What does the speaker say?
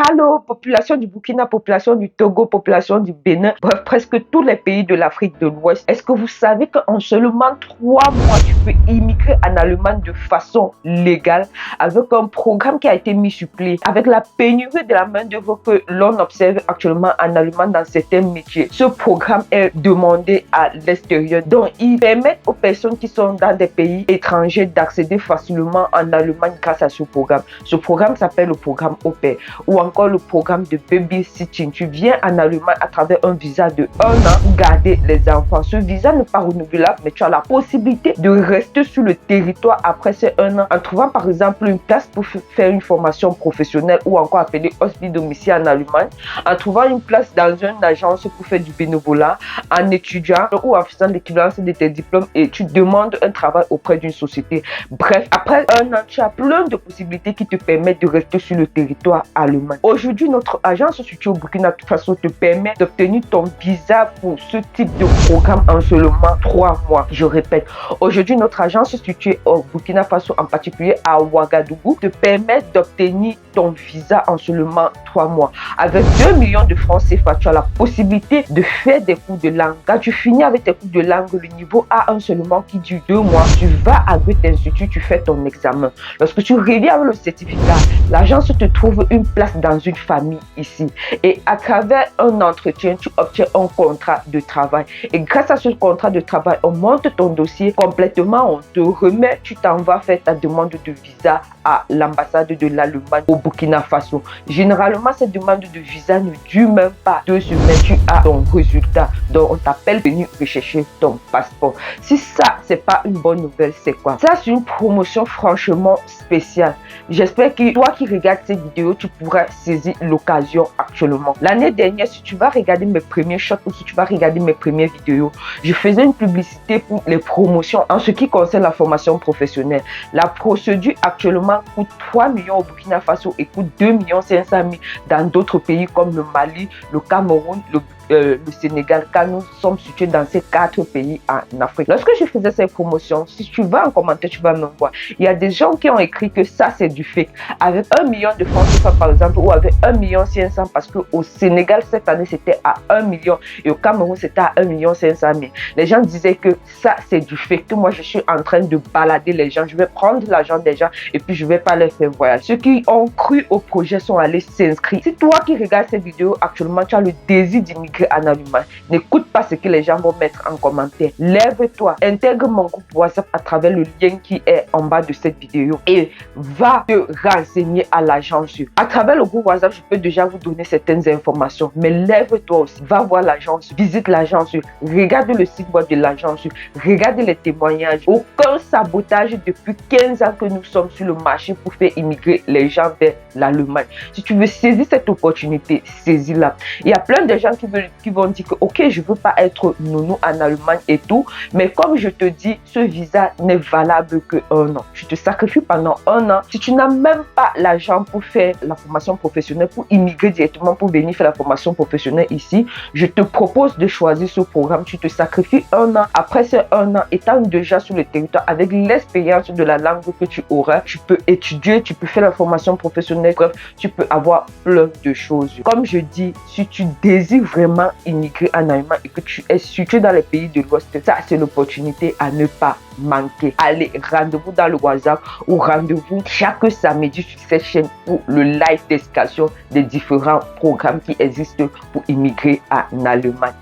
Allô, population du Burkina, population du Togo, population du Bénin, bref, presque tous les pays de l'Afrique de l'Ouest. Est-ce que vous savez qu'en seulement 3 mois, tu peux immigrer en Allemagne de façon légale avec un programme qui a été mis sur pied, avec la pénurie de la main-d'œuvre que l'on observe actuellement en Allemagne dans certains métiers. Ce programme est demandé à l'extérieur, donc il permet aux personnes qui sont dans des pays étrangers d'accéder facilement en Allemagne grâce à ce programme. Ce programme s'appelle le programme Au Pair ou encore le programme de babysitting. Tu viens en Allemagne à travers un visa de 1 an pour garder les enfants. Ce visa n'est pas renouvelable, mais tu as la possibilité de rester sur le territoire après ces 1 an en trouvant par exemple une place pour faire une formation professionnelle ou encore appelée hospice domicile en Allemagne, en trouvant une place dans une agence pour faire du bénévolat, en étudiant ou en faisant l'équivalence de tes diplômes et tu demandes un travail auprès d'une société. Bref, après 1 an, tu as plein de possibilités qui te permettent de rester sur le territoire allemand. Aujourd'hui, notre agence située au Burkina Faso te permet d'obtenir ton visa pour ce type de programme en seulement 3 mois. Je répète, aujourd'hui, notre agence située au Burkina Faso, en particulier à Ouagadougou, te permet d'obtenir ton visa en seulement 3 mois. Avec 2 millions de francs CFA, tu as la possibilité de faire des cours de langue. Quand tu finis avec tes cours de langue, le niveau A1 seulement qui dure 2 mois, tu vas à Goethe Institut, tu fais ton examen. Lorsque tu reviens avec le certificat, l'agence te trouve une place dans une famille ici. Et à travers un entretien, tu obtiens un contrat de travail. Et grâce à ce contrat de travail, on monte ton dossier complètement, on te remet, tu t'en vas faire ta demande de visa à l'ambassade de l'Allemagne au Burkina Faso. Généralement, cette demande de visa ne dure même pas 2 semaines. Tu as ton résultat. Donc, on t'appelle venir rechercher ton passeport. Si ça, c'est pas une bonne nouvelle, c'est quoi? Ça, c'est une promotion franchement spéciale. J'espère que toi qui regardes cette vidéo, tu pourras saisir l'occasion actuellement. L'année dernière, si tu vas regarder mes premiers shots ou si tu vas regarder mes premières vidéos, je faisais une publicité pour les promotions en ce qui concerne la formation professionnelle. La procédure actuellement coûte 3 millions au Burkina Faso et coûte 2 500 000 dans d'autres pays comme le Mali, le Cameroun, le Sénégal, car nous sommes situés dans ces 4 pays en Afrique. Lorsque je faisais ces promotions, si tu vas en commentaire, tu vas me voir. Il y a des gens qui ont écrit que ça, c'est du fake. Avec 1 million de francs CFA, par exemple, ou avec 1 500 000, parce qu'au Sénégal, cette année, c'était à 1 million et au Cameroun, c'était à 1 500 000. Les gens disaient que ça, c'est du fake, que moi, je suis en train de balader les gens. Je vais prendre l'argent des gens et puis je vais pas les faire voyager. Ceux qui ont cru au projet sont allés s'inscrire. Si toi qui regardes cette vidéo actuellement, tu as le désir d'immigrer en Allemagne, n'écoute pas ce que les gens vont mettre en commentaire. Lève-toi, intègre mon groupe WhatsApp à travers le lien qui est en bas de cette vidéo et va te renseigner à l'agence. À travers le groupe WhatsApp, je peux déjà vous donner certaines informations, mais lève-toi aussi, va voir l'agence, visite l'agence, regarde le site web de l'agence, regarde les témoignages. Aucun sabotage depuis 15 ans que nous sommes sur le marché pour faire immigrer les gens vers l'Allemagne. Si tu veux saisir cette opportunité, saisis-la. Il y a plein de gens qui vont dire que ok, je veux pas être nounou en Allemagne et tout, mais comme je te dis, ce visa n'est valable que 1 an. Tu te sacrifies pendant 1 an. Si tu n'as même pas l'argent pour faire la formation professionnelle, pour immigrer directement, pour venir faire la formation professionnelle ici, je te propose de choisir ce programme. Tu te sacrifies 1 an. Après ces 1 an, étant déjà sur le territoire, avec l'expérience de la langue que tu auras, tu peux étudier, tu peux faire la formation professionnelle, bref, tu peux avoir plein de choses. Comme je dis, si tu désires vraiment immigrer en Allemagne et que tu es situé dans les pays de l'Ouest, ça c'est l'opportunité à ne pas manquer. Allez, rendez-vous dans le WhatsApp ou rendez-vous chaque samedi sur cette chaîne pour le live d'explication des différents programmes qui existent pour immigrer en Allemagne.